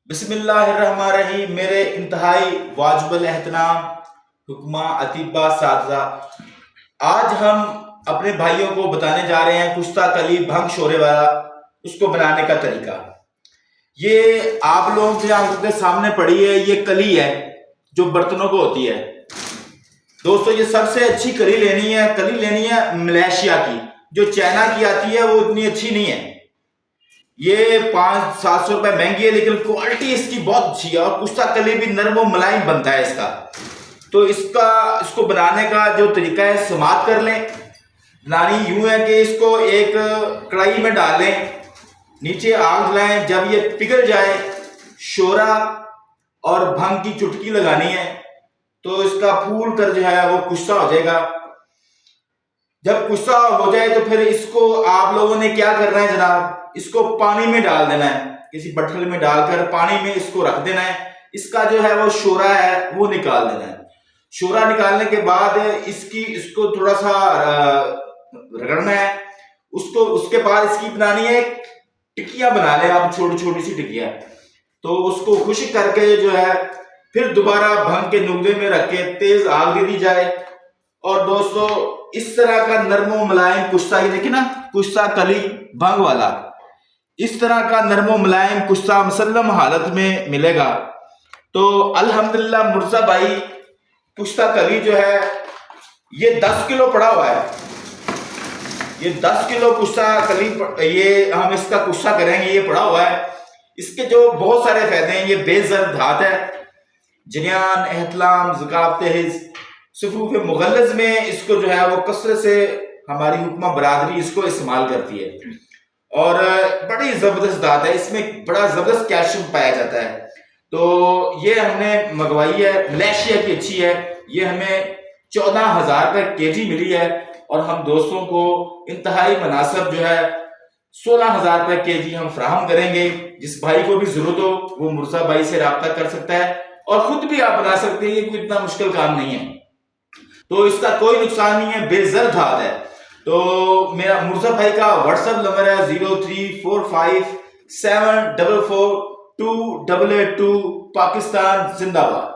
بسم اللہ الرحمن الرحیم۔ میرے انتہائی واجب الاحترام حکمہ اطباء اساتذہ، آج ہم اپنے بھائیوں کو بتانے جا رہے ہیں کشتہ کلی بھنگ شورے والا اس کو بنانے کا طریقہ۔ یہ آپ لوگوں کی آنکھوں کے سامنے پڑی ہے، یہ کلی ہے جو برتنوں کو ہوتی ہے۔ دوستو یہ سب سے اچھی کلی لینی ہے ملیشیا کی، جو چائنا کی آتی ہے وہ اتنی اچھی نہیں ہے۔ یہ 500-700 روپے مہنگی ہے، لیکن کوالٹی اس کی بہت اچھی ہے اور کشتہ کلی بھی نرم و ملائم بنتا ہے اس کا۔ تو اس کو بنانے کا جو طریقہ ہے سماعت کر لیں۔ بنانی یوں ہے کہ اس کو ایک کڑھائی میں ڈالیں، نیچے آگ جلائیں، جب یہ پگھل جائے شورا اور بھنگ کی چٹکی لگانی ہے تو اس کا پھول کر جو ہے وہ کشتہ ہو جائے گا۔ جب کشتہ ہو جائے تو پھر اس کو آپ لوگوں نے کیا کرنا ہے جناب، اس کو پانی میں ڈال دینا ہے، کسی بٹھل میں ڈال کر پانی میں اس کو رکھ دینا ہے۔ اس کا جو ہے وہ شورا ہے وہ نکال دینا ہے۔ شورا نکالنے کے بعد اس کو تھوڑا سا رگڑنا ہے۔ اس کے بعد اس کی بنانی ہے ٹکیاں بنا لیں آپ، چھوٹی چھوٹی سی ٹکیاں۔ تو اس کو خشک کر کے جو ہے پھر دوبارہ بھنگ کے نگدے میں رکھ کے تیز آگ دے دی جائے۔ اور دوستو اس طرح کا نرم و ملائم کشتہ، یہ دیکھیں نا کشتہ کلی بھنگ والا، اس طرح کا نرم و ملائم کشتہ مسلم حالت میں ملے گا۔ تو الحمدللہ مرزا بھائی کشتہ کلی جو ہے یہ 10 کلو پڑا ہوا ہے۔ یہ 10 کلو کشتہ کلی یہ ہم اس کا کشتہ کریں گے، یہ پڑا ہوا ہے۔ اس کے جو بہت سارے فائدے ہیں، یہ بے زر دھات ہے، جریان، احتلام، ذکاوت حفظ، صفوف مغلظ میں اس کو جو ہے وہ کثرت سے ہماری حکمہ برادری اس کو استعمال کرتی ہے اور بڑی زبردست دھات ہے، اس میں بڑا زبردست کیلشیم پایا جاتا ہے۔ تو یہ ہم نے منگوائی ہے، ملیشیا کی اچھی ہے، یہ ہمیں 14,000 روپے کے جی ملی ہے اور ہم دوستوں کو انتہائی مناسب جو ہے 16,000 روپے کے جی ہم فراہم کریں گے۔ جس بھائی کو بھی ضرورت ہو وہ مرزا بھائی سے رابطہ کر سکتا ہے اور خود بھی آپ بنا سکتے ہیں، یہ کوئی اتنا مشکل کام نہیں ہے۔ تو اس کا کوئی نقصان نہیں ہے، بے زر دھات ہے۔ تو میرا مرزا بھائی کا واٹس ایپ نمبر ہے 034574428882 پاکستان زندہ باد۔